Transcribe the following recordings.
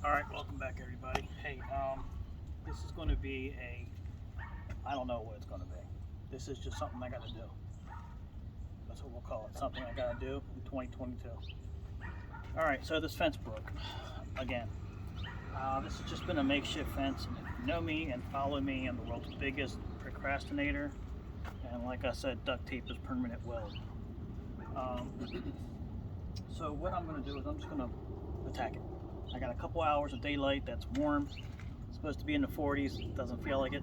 Alright, welcome back everybody. Hey, this is going to be I don't know what it's going to be. This is just something I got to do. That's what we'll call it, something I got to do in 2022. Alright, so this fence broke. Again, this has just been a makeshift fence, and if you know me and follow me, I'm the world's biggest procrastinator, and like I said, duct tape is permanent weld. So what I'm going to do is I'm just going to attack it. I got a couple hours of daylight that's warm. It's supposed to be in the 40s. It doesn't feel like it.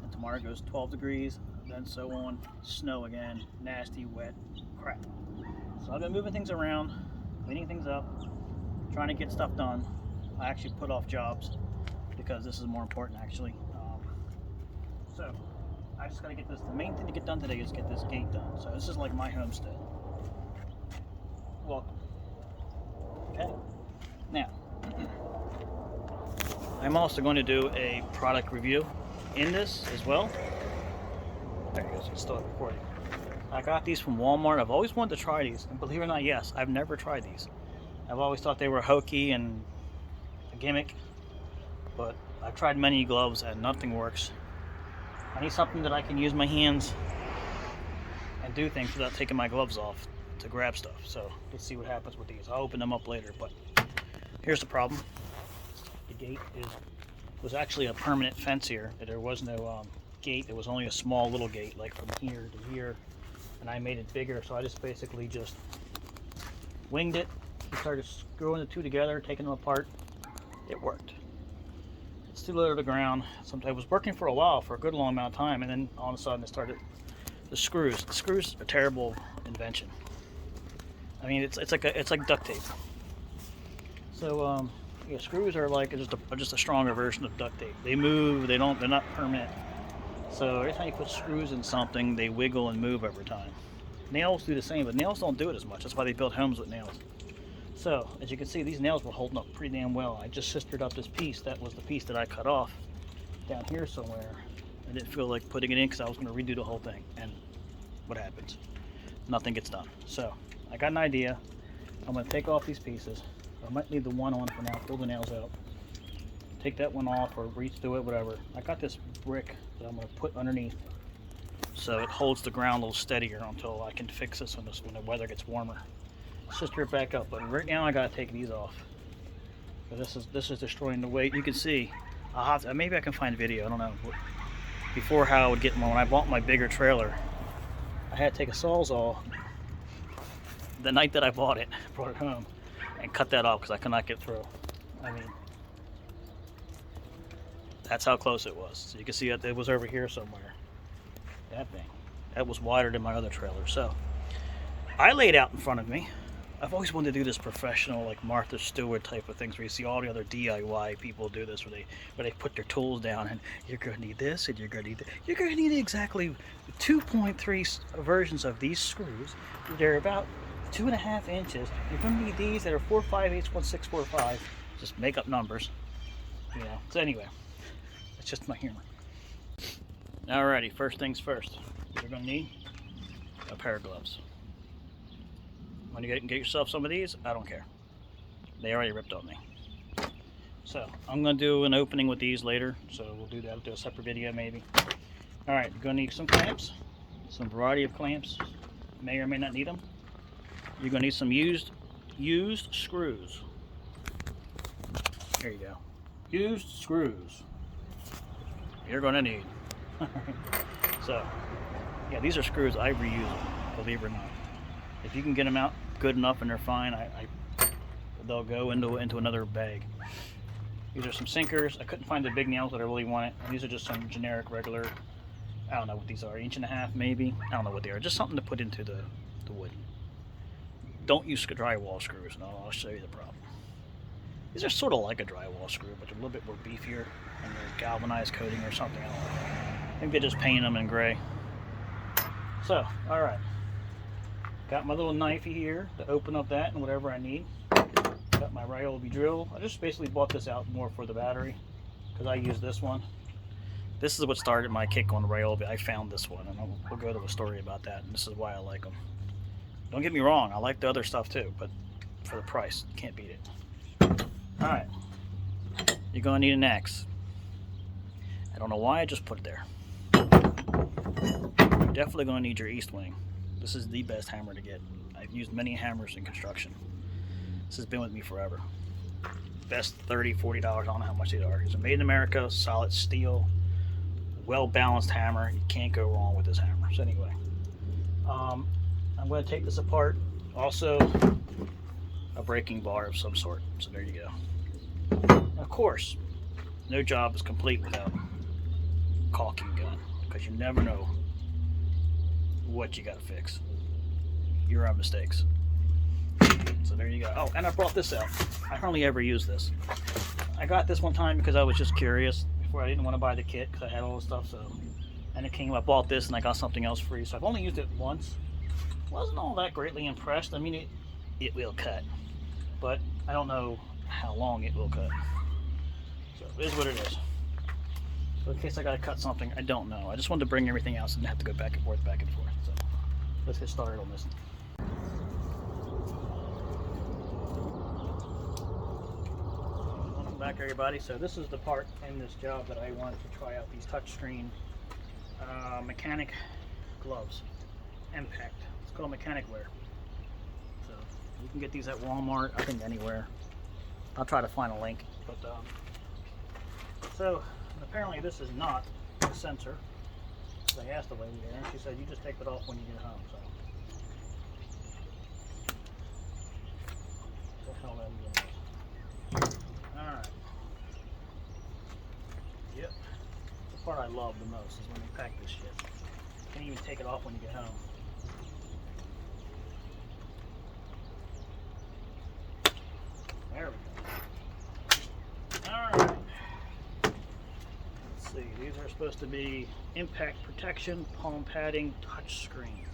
And tomorrow goes 12 degrees, then so on. Snow again. Nasty, wet crap. So I've been moving things around, cleaning things up, trying to get stuff done. I actually put off jobs because this is more important actually. So I just got to get this. The main thing to get done today is get this gate done. So this is like my homestead. Welcome. Okay. Now, I'm also going to do a product review in this as well. There it goes, it's still recording. I got these from Walmart. I've always wanted to try these, and believe it or not, yes, I've never tried these. I've always thought they were hokey and a gimmick, but I've tried many gloves and nothing works. I need something that I can use my hands and do things without taking my gloves off to grab stuff. So let's see what happens with these. I'll open them up later, but here's the problem. The gate was actually a permanent fence here. There was no gate. It was only a small little gate, like from here to here, and I made it bigger. So I just basically just winged it. Started screwing the two together, taking them apart. It worked. It's too low to the ground. Sometimes it was working for a while, for a good long amount of time, and then all of a sudden it started. The screws. The screws are a terrible invention. I mean, it's like duct tape. So yeah, screws are like just a stronger version of duct tape. They move. They're not permanent. So every time you put screws in something, they wiggle and move over time. Nails do the same, but nails don't do it as much. That's why they build homes with nails. So as you can see, these nails were holding up pretty damn well. I just sistered up this piece. That was the piece that I cut off down here somewhere. I didn't feel like putting it in because I was going to redo the whole thing. And what happens? Nothing gets done. So I got an idea. I'm going to take off these pieces. I might leave the one on for now, pull the nails out. Take that one off or reach through it, whatever. I got this brick that I'm going to put underneath so it holds the ground a little steadier until I can fix this when the weather gets warmer. Sister it back up, but right now I got to take these off. So this is destroying the weight. You can see, maybe I can find a video, I don't know. Before how I would get when I bought my bigger trailer, I had to take a Sawzall the night that I brought it home, and cut that off because I could not get through. I mean, that's how close it was. So you can see it was over here somewhere. That thing. That was wider than my other trailer. So I laid out in front of me. I've always wanted to do this professional, like Martha Stewart type of things, where you see all the other DIY people do this, where they put their tools down, and you're going to need this, and you're going to need that. You're going to need exactly 2.3 versions of these screws. They're about 2.5 inches. You're going to need these that are 4/5/8, 1/645. Just make up numbers, you know. So anyway, it's just my humor. Alrighty, first things first. You're going to need a pair of gloves. When you get yourself some of these, I don't care. They already ripped on me. So I'm going to do an opening with these later. So we'll do that. I'll do a separate video maybe. Alright, you're going to need some clamps. Some variety of clamps. May or may not need them. You're going to need some used screws. There you go. Used screws. You're going to need. So, yeah, these are screws. I reuse them, believe it or not. If you can get them out good enough and they're fine, they'll go into another bag. These are some sinkers. I couldn't find the big nails that I really wanted. And these are just some generic, regular, I don't know what these are, 1.5 inches maybe. I don't know what they are. Just something to put into the wood. Don't use drywall screws. No, I'll show you the problem. These are sort of like a drywall screw, but they're a little bit more beefier, and they're galvanized coating or something. I don't know. I think they just painted them in gray. So, all right. Got my little knifey here to open up that and whatever I need. Got my Ryobi drill. I just basically bought this out more for the battery because I use this one. This is what started my kick on the Ryobi. I found this one, and we'll go to a story about that, and this is why I like them. Don't get me wrong, I like the other stuff too, but for the price, you can't beat it. Alright, you're going to need an axe. I don't know why I just put it there. You're definitely going to need your east wing. This is the best hammer to get. I've used many hammers in construction. This has been with me forever. Best $30, $40, I don't know how much they are. It's a made in America, solid steel, well-balanced hammer. You can't go wrong with this hammer. So anyway, I'm going to take this apart. Also, a breaking bar of some sort. So there you go. And of course, no job is complete without caulking gun, because you never know what you got to fix. Your own mistakes. So there you go. Oh, and I brought this out. I hardly ever use this. I got this one time because I was just curious. Before, I didn't want to buy the kit because I had all the stuff. So, and it came. I bought this and I got something else free. So I've only used it once. Wasn't all that greatly impressed. I mean, it will cut, but I don't know how long it will cut. So it is what it is. So in case I gotta cut something, I don't know. I just wanted to bring everything else and have to go back and forth, back and forth. So let's get started on this. Welcome back, everybody. So this is the part in this job that I wanted to try out, these touchscreen mechanic gloves. Impact. It's called mechanic wear. So you can get these at Walmart, I think anywhere. I'll try to find a link. But so apparently this is not a sensor. I asked the lady there, and she said you just take it off when you get home. So what the hell that is? All right. Yep. The part I love the most is when they pack this shit. You can't even take it off when you get home. There we go. Alright. Let's see. These are supposed to be impact protection, palm padding, touch screen.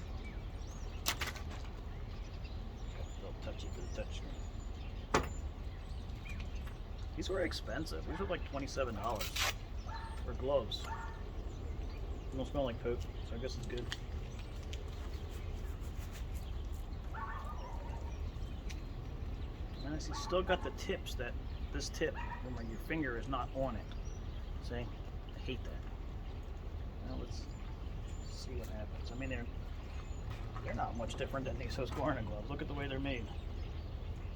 A little touchy for the touch screen. These were expensive. These were like $27 for gloves. They don't smell like poop, so I guess it's good. And I see still got the tips, that this tip where your finger is not on it. See? I hate that. Now let's see what happens. I mean, they're not much different than these Husqvarna gloves. Look at the way they're made.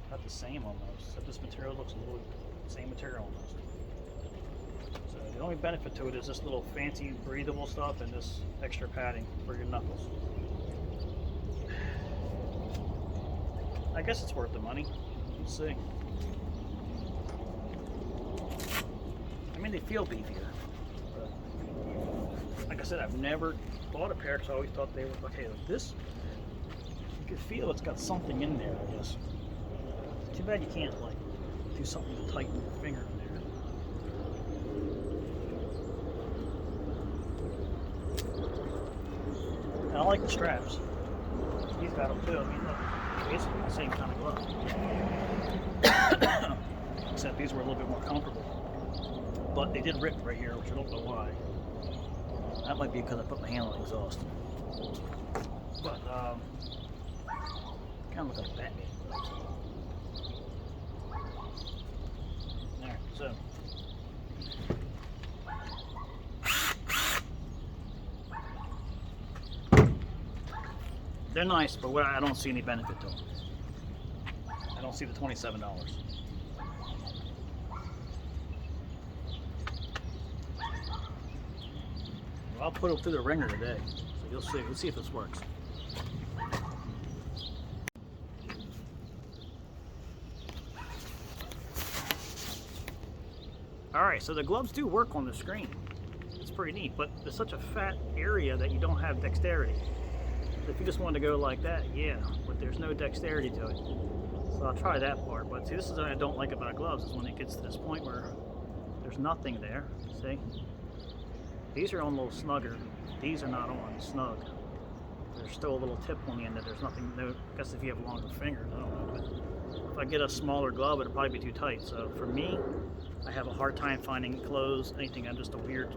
About the same almost. Except this material looks a little same material almost. So the only benefit to it is this little fancy breathable stuff and this extra padding for your knuckles. I guess it's worth the money. Let's see. I mean, they feel beefier. But like I said, I've never bought a pair because I always thought they were okay. This, you can feel it's got something in there, I guess. Too bad you can't like do something to tighten your finger in there. And I like the straps. He's got them too. I mean, look, basically the same kind of glove. Except these were a little bit more comfortable. But they did rip right here, which I don't know why. That might be because I put my hand on the exhaust. But, kind of look like Batman. Alright, so. They're nice, but I don't see any benefit to them. I don't see the $27. Well, I'll put it through the ringer today, so you'll see. Let's see if this works. Alright, so the gloves do work on the screen. It's pretty neat, but there's such a fat area that you don't have dexterity. So if you just want to go like that, yeah, but there's no dexterity to it. So I'll try that part. But see, this is what I don't like about gloves, is when it gets to this point where there's nothing there. See? These are on a little snugger. These are not on snug. There's still a little tip on the end that there's nothing. No, I guess if you have longer fingers, I don't know. But if I get a smaller glove, it'll probably be too tight. So for me, I have a hard time finding clothes, anything. I'm just a weird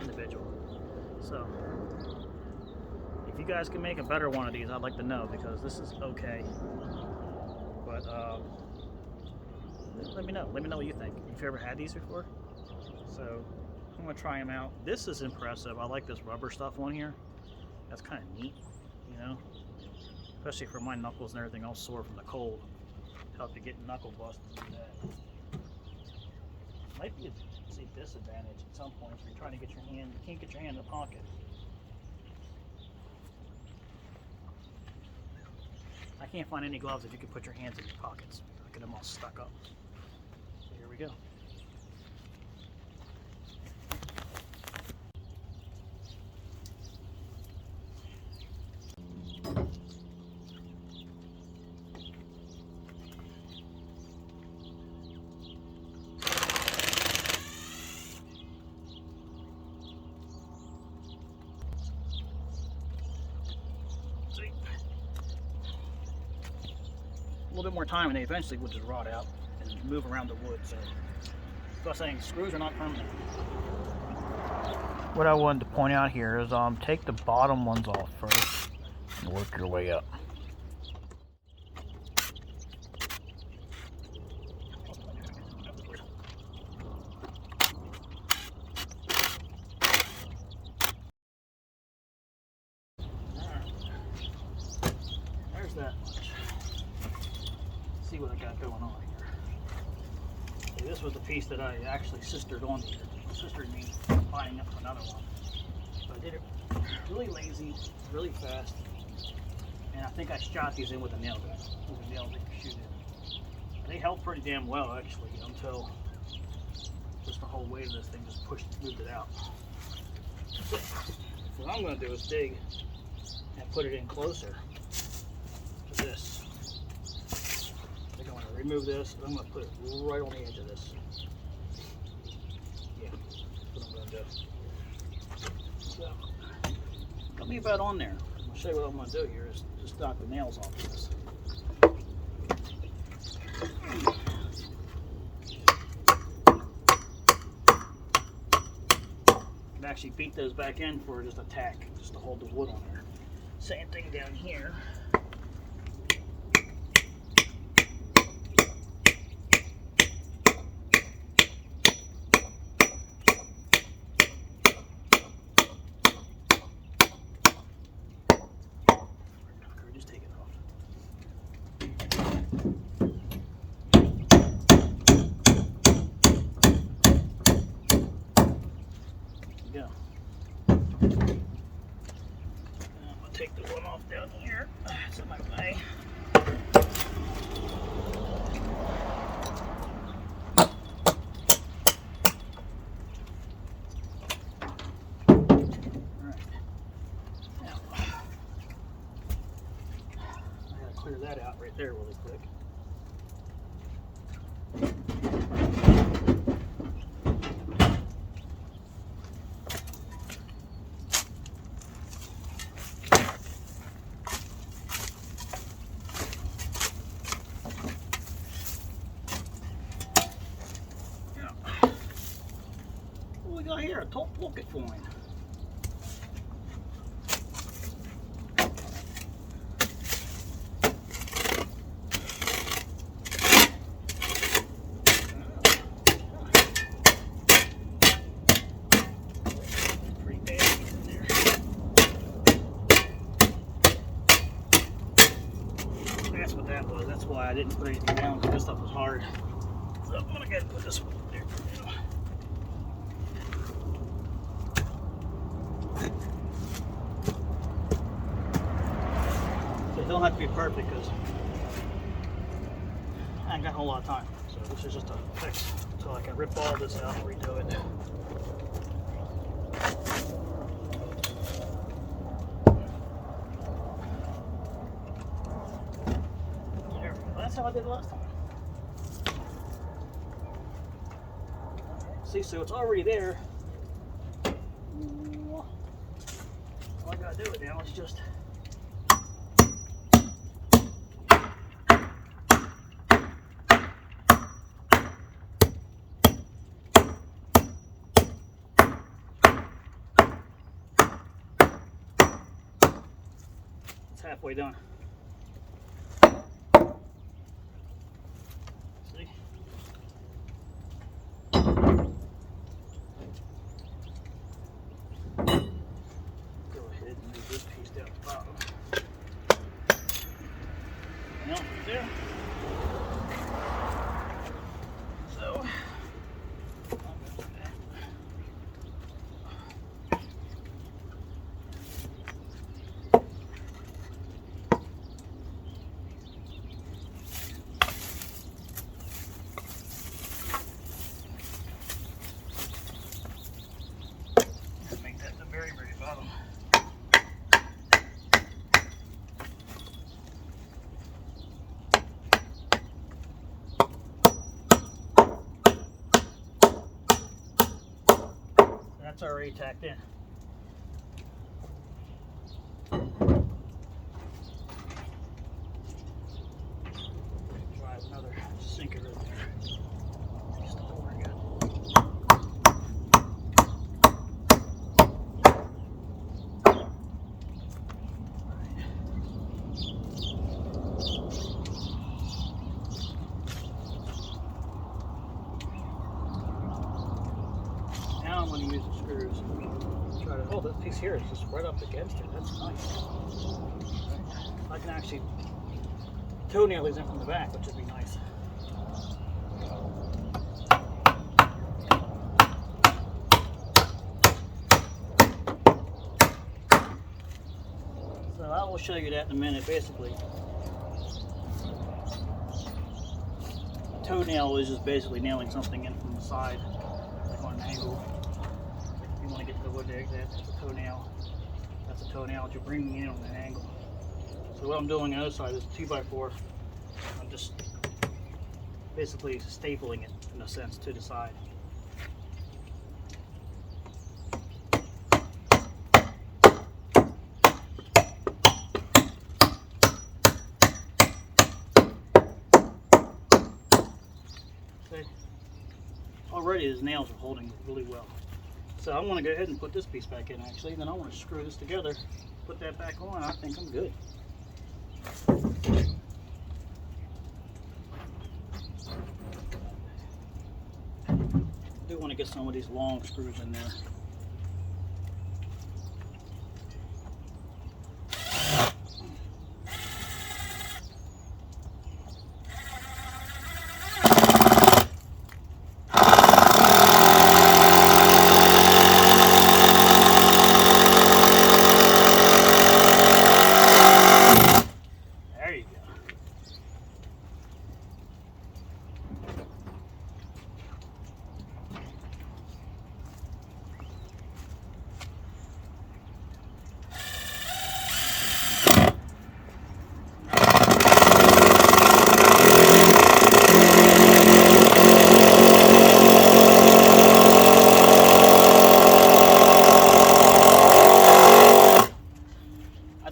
individual. So if you guys can make a better one of these, I'd like to know, because this is okay. But Let me know. Let me know what you think. If you ever had these before. So I'm gonna try them out. This is impressive. I like this rubber stuff on here. That's kind of neat, you know, especially for my knuckles and everything all sore from the cold. Help you get knuckle busted and that. Might be a disadvantage at some points if you're trying to get your hand. You can't get your hand in the pocket. I can't find any gloves if you can put your hands in your pockets. Look at them all stuck up. So here we go. A little bit more time and they eventually will just rot out and move around the wood. So, plus saying screws are not permanent. What I wanted to point out here is take the bottom ones off first and work your way up. There's that much. Let's see what I got going on here. Okay, this was the piece that I actually sistered on here. Sistered me lining up another one. So I did it really lazy, really fast, and I think I shot these in with a nail gun. With a nail that you shoot in. They held pretty damn well actually until just the whole weight of this thing just moved it out. So what I'm going to do is dig and put it in closer to this. I think I'm going to remove this and I'm going to put it right on the edge of this. Yeah, that's what I'm going to do. So, I'll leave that on there. I'll show you what I'm going to do here is just knock the nails off of this. And actually beat those back in for just a tack, just to hold the wood on there. Same thing down here. Just take it off. There we go. And I'm going to take the one off down here. It's in my way. Clear that out right there really quick. What we got here? A top pocket coin. That's what that was. That's why I didn't put anything down because this stuff was hard. So I'm gonna go put this one there. So it don't have to be perfect because I ain't got a whole lot of time. So this is just a fix until I can rip all this out and redo it. That's how I did it last time. See, so it's already there. All I gotta do it now is just it's halfway done. See? That's already tacked in. Drive another sinker in there. Still work good. Now I'm going to use the screws. Try to hold this piece here is just right up against it. That's nice. I can actually toenail these in from the back, which would be nice. So I will show you that in a minute. Basically, a toenail is just basically nailing something in from the side, like on an angle. If you want to get to the wood there, that's a toenail. That's a toenail that you're bringing in on an angle. So what I'm doing on the other side is 2x4. I'm just basically stapling it in a sense to the side. See? Already his nails are holding really well. So I'm going to go ahead and put this piece back in actually, then I want to screw this together, put that back on. I think I'm good. I do want to get some of these long screws in there.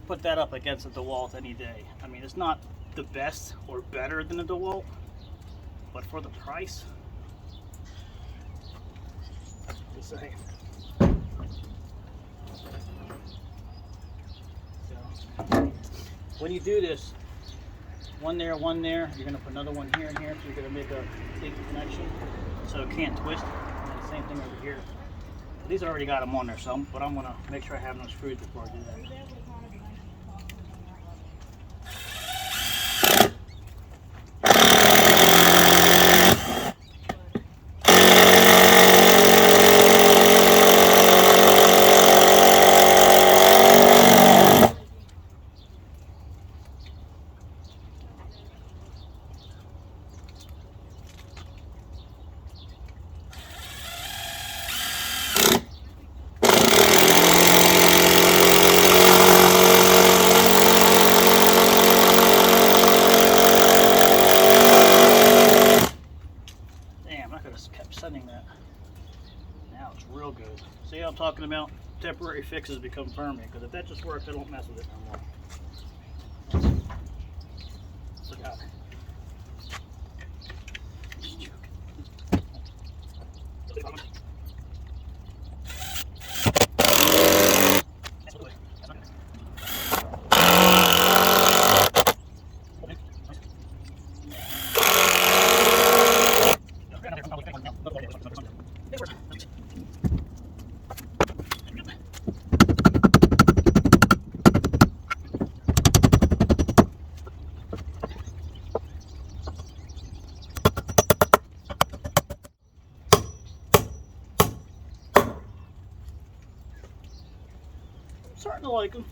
Put that up against a DeWalt any day. I mean, it's not the best or better than a DeWalt, but for the price, just saying. So, when you do this, one there, you're going to put another one here and here, so you're going to make a big connection so it can't twist. And the same thing over here. These already got them on there, so but I'm going to make sure I have them screwed before I do that. That. Now it's real good. See how I'm talking about? Temporary fixes become permanent, because if that just works, I don't mess with it no more. Look out. Starting to like them.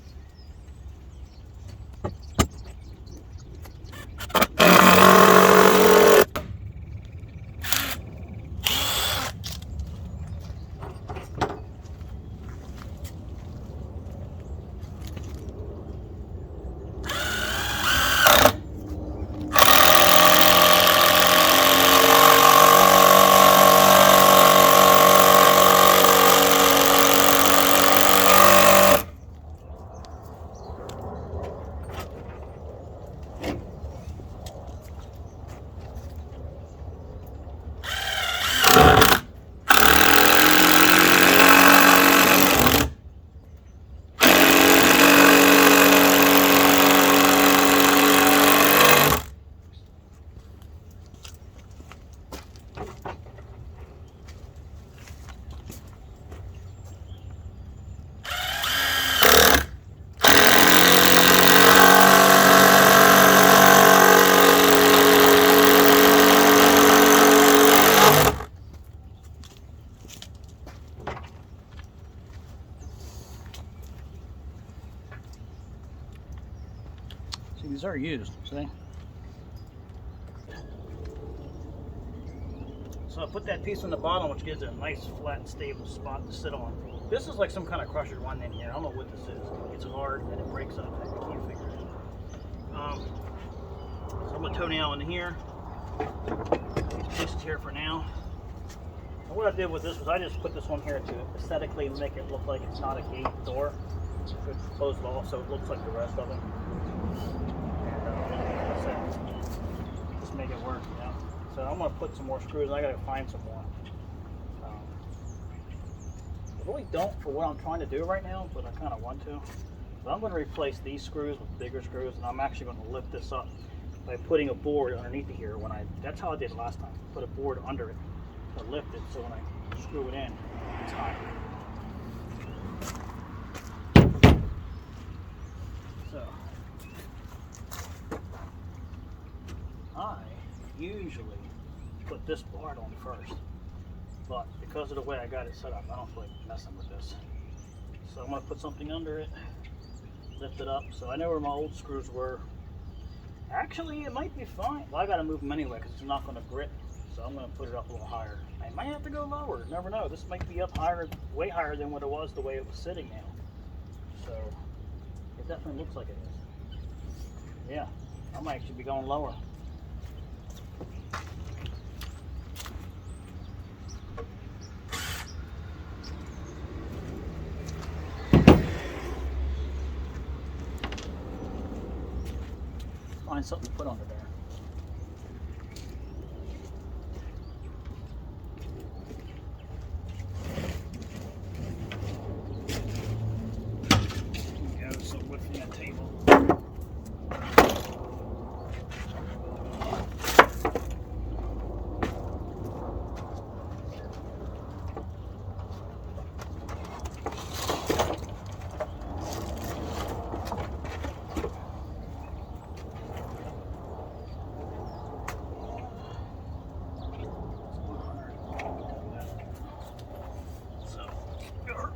are used, see? So I put that piece on the bottom, which gives it a nice, flat, stable spot to sit on. This is like some kind of crusher one in here. I don't know what this is. It's hard and it breaks up. I can't figure it out. So I'm going to toenail in here. These pieces here for now. And what I did with this was I just put this one here to aesthetically make it look like it's not a gate door. Just close it off so it looks like the rest of it. And that's it. Just make it work, you know. So I'm going to put some more screws. I got to find some more. I really don't for what I'm trying to do right now, but I kind of want to. So I'm going to replace these screws with bigger screws, and I'm actually going to lift this up by putting a board underneath it here. That's how I did it last time. Put a board under it to lift it, so when I screw it in, it's high. So I usually put this board on first, but because of the way I got it set up, I don't feel like messing with this. So I'm going to put something under it, lift it up. So I know where my old screws were. Actually, it might be fine. Well, I got to move them anyway because it's not going to grip. So I'm going to put it up a little higher. I might have to go lower. Never know. This might be up higher, way higher than what it was the way it was sitting now. So it definitely looks like it is. Yeah, I might actually be going lower. Find something to put under there. There we go, some wood from that table.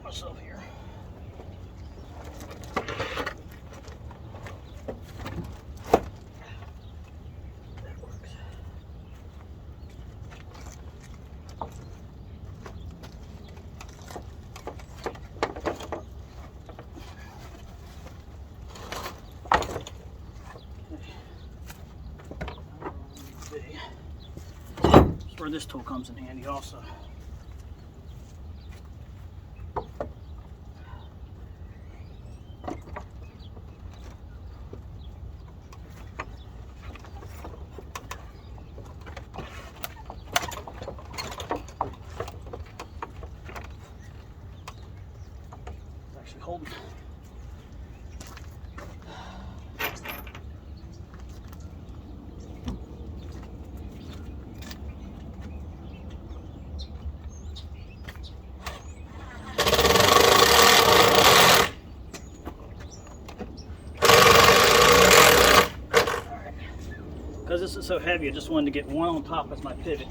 Myself here. That works. That's where this tool comes in handy also. Holding. Because this is so heavy, I just wanted to get one on top as my pivot.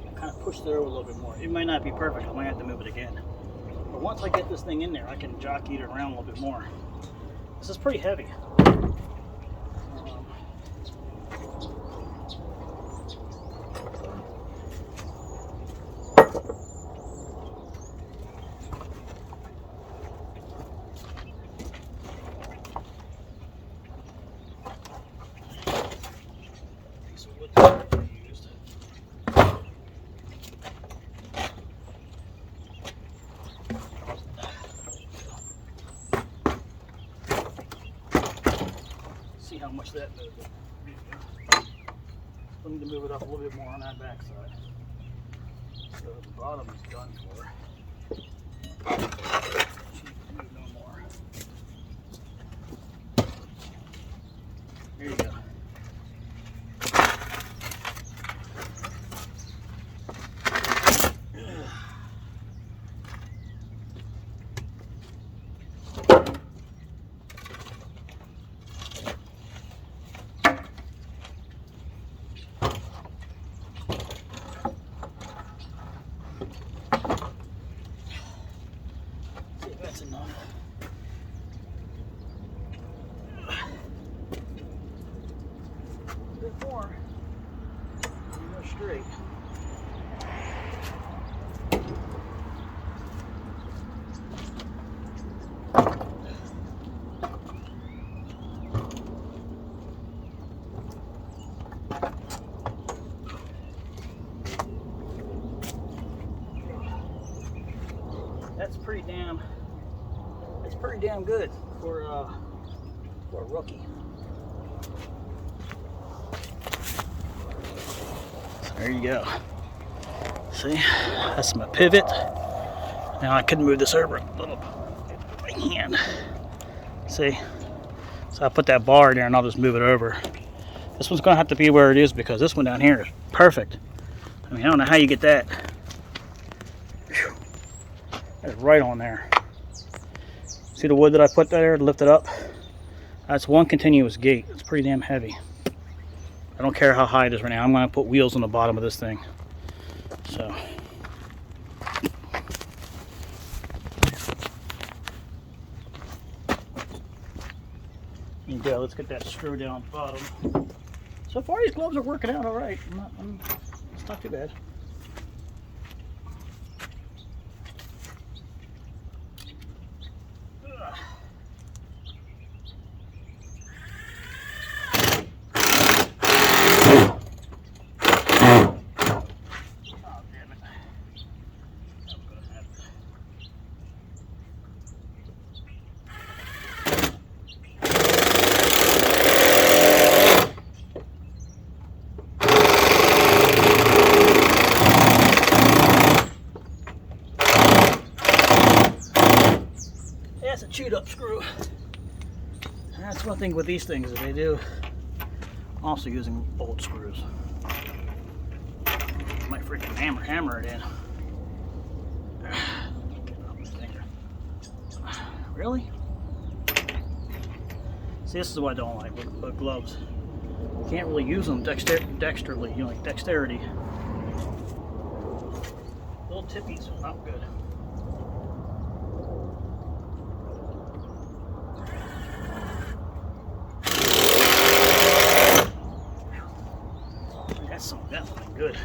I kind of pushed it over a little bit more. It might not be perfect. I might have to move it again. But once I get this thing in there, I can jockey it around a little bit more. This is pretty heavy. See how much that moved it. I need to move it up a little bit more on that back side. So the bottom is done for. Move no more. There you go. That's pretty damn good for a rookie. So there you go. See, that's my pivot. Now I can move this over a little bit with my hand. See, so I put that bar in there and I'll just move it over. This one's gonna have to be where it is because this one down here is perfect. I mean, I don't know how you get that. Whew. That's right on there. See the wood that I put there to lift it up? That's one continuous gate. It's pretty damn heavy. I don't care how high it is right now. I'm gonna put wheels on the bottom of this thing. So. There you go. Let's get that screw down bottom. So far, these gloves are working out all right. It's not too bad. That's a chewed up screw. And that's one thing with these things that they do. Also using old screws. Might freaking hammer it in. Really? See, this is what I don't like with gloves. You can't really use them dexterly, you know, like dexterity. Little tippies are not good. That's something good.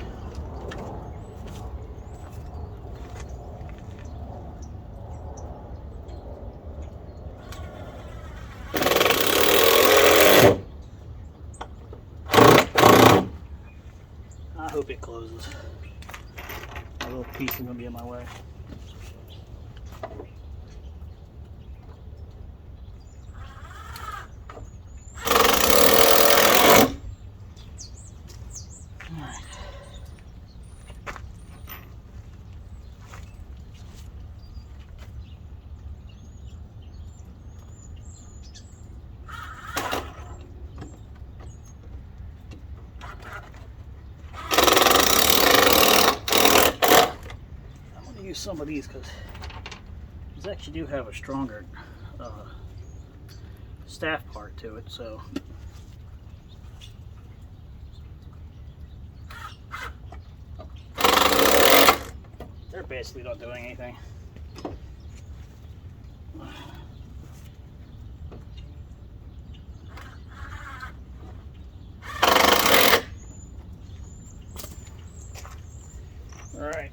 I hope it closes. A little piece is going to be in my way. Some of these because these actually do have a stronger staff part to it, so they're basically not doing anything. All right.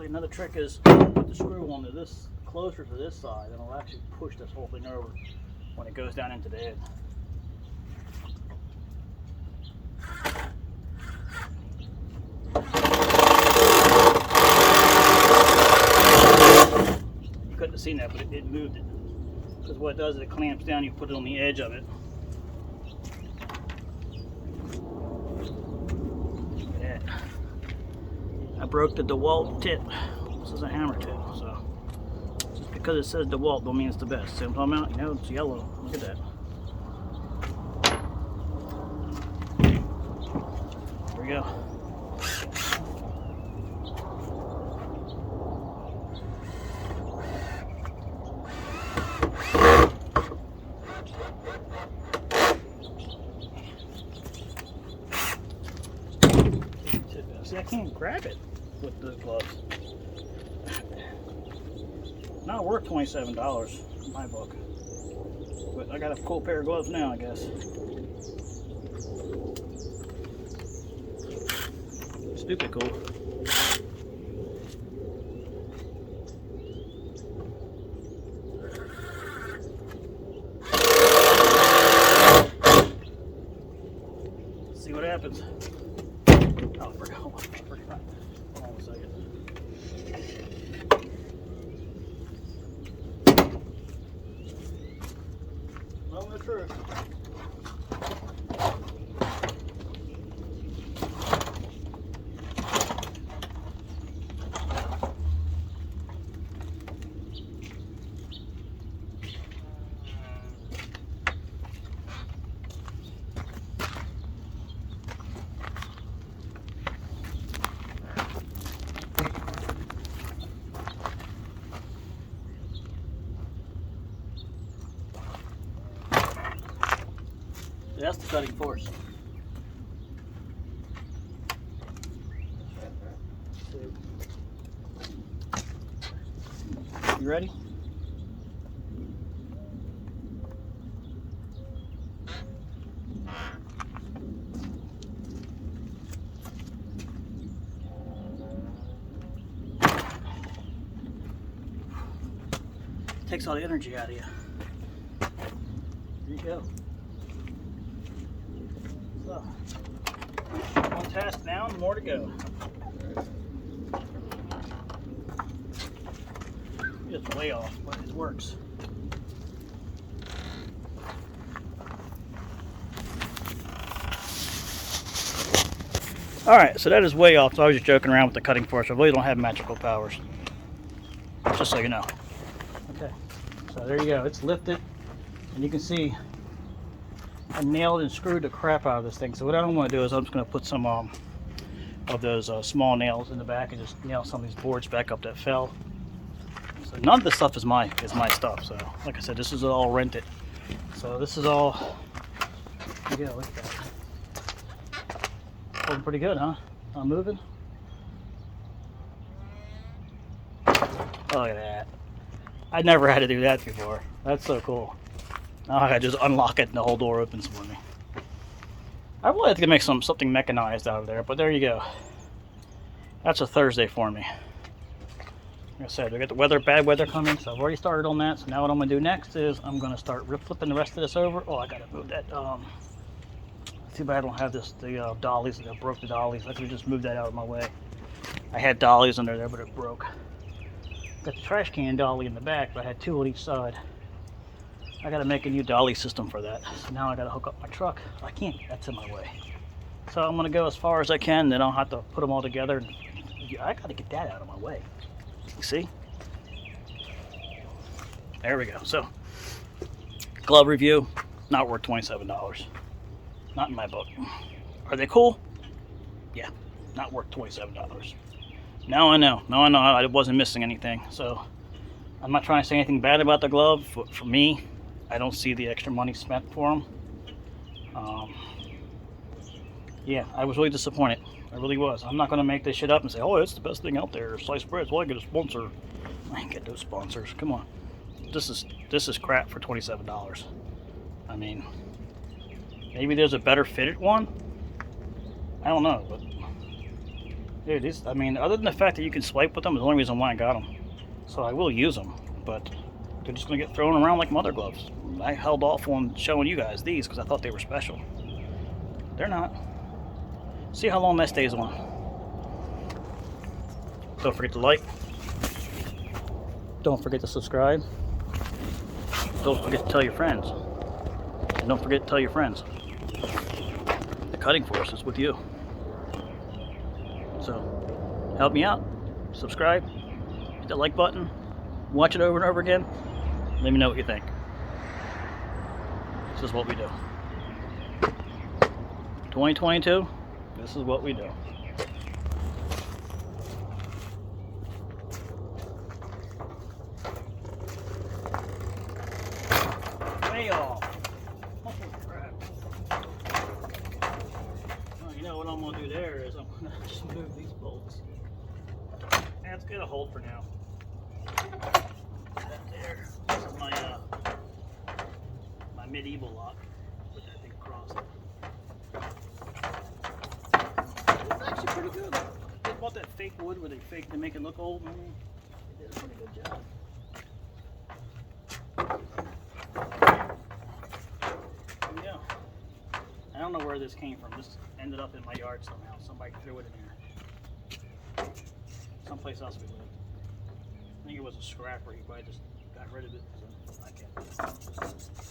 Another trick is put the screw onto this closer to this side, and it'll actually push this whole thing over when it goes down into the head. You couldn't have seen that, but it moved it. Because what it does is it clamps down, you put it on the edge of it. Look at that. I broke the DeWalt tip. This is a hammer tip, so just because it says DeWalt don't mean it's the best. See what I'm talking about? You know, it's yellow. Look at that. There we go. See, I can't grab it with the gloves. Not worth $27 in my book. But I got a cool pair of gloves now, I guess. Stupid cool. truth. That's the cutting force. You ready? Takes all the energy out of you. There you go. So, one task down, more to go. It's way off, but it works. Alright, so that is way off. So I was just joking around with the cutting force. I really don't have magical powers. Just so you know. Okay, so there you go. It's lifted, and you can see I nailed and screwed the crap out of this thing. So what I don't want to do is I'm just going to put some of those small nails in the back and just nail some of these boards back up that fell. So none of this stuff is my stuff. So like I said, this is all rented. So this is all. Yeah, look at that. Holding pretty good, huh? Not moving. Look at that. I never had to do that before. That's so cool. Now I just unlock it and the whole door opens for me. I really have to make something mechanized out of there, but there you go. That's a Thursday for me. Like I said, we got the bad weather coming, so I've already started on that. So now what I'm gonna do next is I'm gonna start flipping the rest of this over. Oh, I gotta move that. Too bad I don't have the dollies. I broke the dollies. Let's just move that out of my way. I had dollies under there, but it broke. Got the trash can dolly in the back, but I had two on each side. I gotta make a new dolly system for that. So now I gotta hook up my truck. I can't, that's in my way. So I'm gonna go as far as I can, then I'll have to put them all together. I gotta get that out of my way. You see? There we go. So, glove review, not worth $27. Not in my book. Are they cool? Yeah, not worth $27. Now I know. Now I know I wasn't missing anything. So, I'm not trying to say anything bad about the glove. For me, I don't see the extra money spent for them. Yeah, I was really disappointed. I really was. I'm not going to make this shit up and say, oh, it's the best thing out there. Sliced bread. Well, I get a sponsor. I ain't get those sponsors. Come on. This is crap for $27. I mean, maybe there's a better fitted one. I don't know, but dude, these. I mean, other than the fact that you can swipe with them, is the only reason why I got them. So I will use them, but they're just going to get thrown around like mother gloves. I held off on showing you guys these because I thought they were special. They're not. See how long that stays on. Don't forget to like. Don't forget to subscribe. Don't forget to tell your friends. And don't forget to tell your friends. The cutting force is with you. So, help me out. Subscribe. Hit that like button. Watch it over and over again. Let me know what you think. This is what we do. 2022. This is what we do. Way off. Holy crap. Well, you know what I'm going to do there is I'm going to just move these bolts. That's going to hold for now. That there. This is my medieval lock. Put that thing across it. Actually pretty good. They bought that fake wood where they fake to make it look old. Maybe they did a pretty good job. Yeah. I don't know where this came from. This ended up in my yard somehow. Somebody threw it in there. Someplace else we lived. I think it was a scrapper. He probably just got rid of it. So I can't.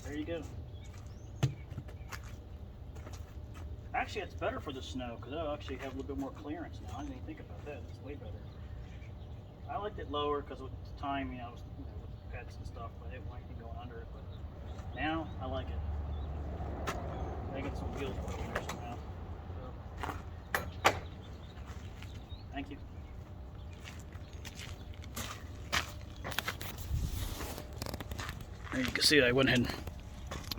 There you go. Actually, it's better for the snow because it'll actually have a little bit more clearance now. I didn't even think about that. It's way better. I liked it lower because with the time, you know, with pets and stuff, I didn't want anything going under it. But now I like it. I get some wheels put in there somehow. So, thank you. And you can see I went ahead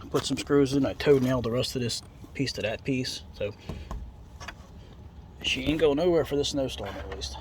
and put some screws in. I toe nailed the rest of this piece to that piece, so she ain't going nowhere for this snowstorm at least.